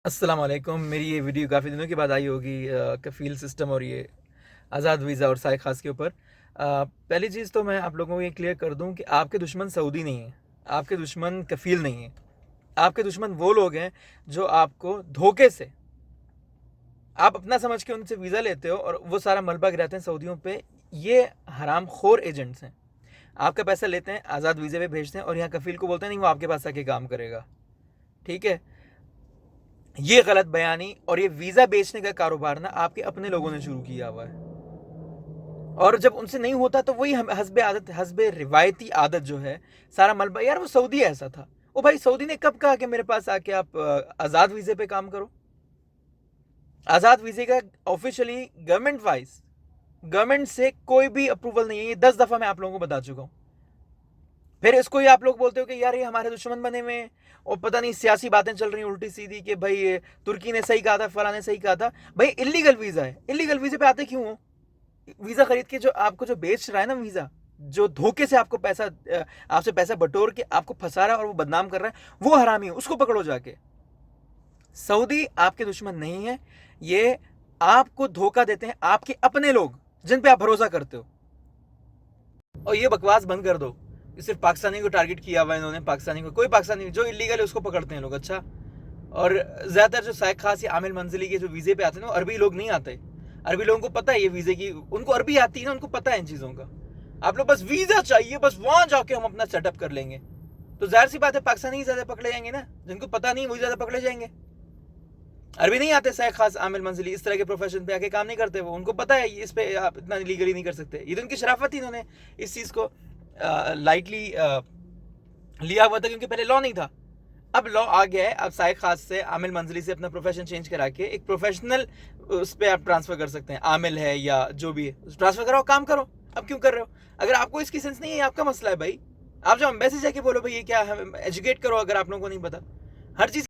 अस्सलाम वालेकुम। मेरी ये वीडियो काफ़ी दिनों के बाद आई होगी कफ़ील सिस्टम और ये आज़ाद वीज़ा और साय ख़ास के ऊपर। पहली चीज़ तो मैं आप लोगों को ये क्लियर कर दूँ कि आपके दुश्मन सऊदी नहीं हैं, आपके दुश्मन कफ़ील नहीं हैं। आपके दुश्मन वो लोग हैं जो आपको धोखे से, आप अपना समझ के उनसे वीज़ा लेते हो और वो सारा मलबा गिराते हैं सऊदियों पे। ये हरामखोर एजेंट्स हैं। आपका पैसा लेते हैं, आज़ाद वीज़े पे भेजते हैं और यहाँ कफ़ील को बोलते हैं नहीं वो आपके पास आके काम करेगा। ठीक है? ये गलत बयानी और ये वीज़ा बेचने का कारोबार ना आपके अपने लोगों ने शुरू किया हुआ है। और जब उनसे नहीं होता तो वही हस्बे आदत, हस्बे रिवायती आदत जो है, सारा मलबा, यार वो सऊदी ऐसा था। ओ भाई, सऊदी ने कब कहा कि मेरे पास आके आप आज़ाद वीज़े पे काम करो? आज़ाद वीज़े का ऑफिशियली गवर्नमेंट वाइज, गवर्नमेंट से कोई भी अप्रूवल नहीं है। ये 10 दफ़ा मैं आप लोगों को बता चुका हूँ। फिर इसको ही आप लोग बोलते हो कि यार ये हमारे दुश्मन बने हुए हैं और पता नहीं सियासी बातें चल रही उल्टी सीधी कि भाई ये तुर्की ने सही कहा था, फलाने ने सही कहा था। भाई इलीगल वीज़ा है, इलीगल वीज़े पे आते क्यों हो? वीज़ा खरीद के जो आपको जो बेच रहा है ना वीज़ा, जो धोखे से आपको पैसा, आपसे पैसा बटोर के आपको फंसा रहा है और वो बदनाम कर रहा है, वो हरामी है, उसको पकड़ो जाके। सऊदी आपके दुश्मन नहीं है, ये आपको धोखा देते हैं आपके अपने लोग जिन पे आप भरोसा करते हो। और ये बकवास बंद कर दो कि सिर्फ पाकिस्तानी को टारगेट किया हुआ है इन्होंने। पाकिस्तानी को, कोई पाकिस्तानी जो इलीगल है उसको पकड़ते हैं लोग। अच्छा, और ज़्यादातर जो साइक खास या आमिल मंजिली के जो वीज़े पे आते हैं ना, अरबी लोग नहीं आते। अरबी लोगों को पता है ये वीज़े की, उनको अरबी आती है ना, उनको पता है इन चीज़ों का। आप लोग बस वीज़ा चाहिए, बस वहाँ जाके हम अपना सेटअप कर लेंगे। तो जाहिर सी बात है पाकिस्तानी ही ज़्यादा पकड़े जाएंगे ना, जिनको पता नहीं वही ज़्यादा पकड़े जाएंगे। अरबी नहीं आते साइक खास आमिल मंजिली, इस तरह के प्रोफेशन पे आके काम नहीं करते वो, उनको पता है इस पे आप इतना लीगली नहीं कर सकते। ये तो उनकी शराफत ही, इन्होंने इस चीज़ को लाइटली लिया हुआ था क्योंकि पहले लॉ नहीं था। अब लॉ आ गया है, अब साइक खास से आमिल मंजिली से अपना प्रोफेशन चेंज करा के एक प्रोफेशनल उस पर आप ट्रांसफर कर सकते हैं। आमिल है या जो भी है, ट्रांसफर कराओ, काम करो। अब क्यों कर रहे हो? अगर आपको इसकी सेंस नहीं है, आपका मसला है भाई। आप जो एम्बेसी जाके बोलो भाई ये क्या है, एजुकेट करो अगर आप लोगों को नहीं पता। हर चीज़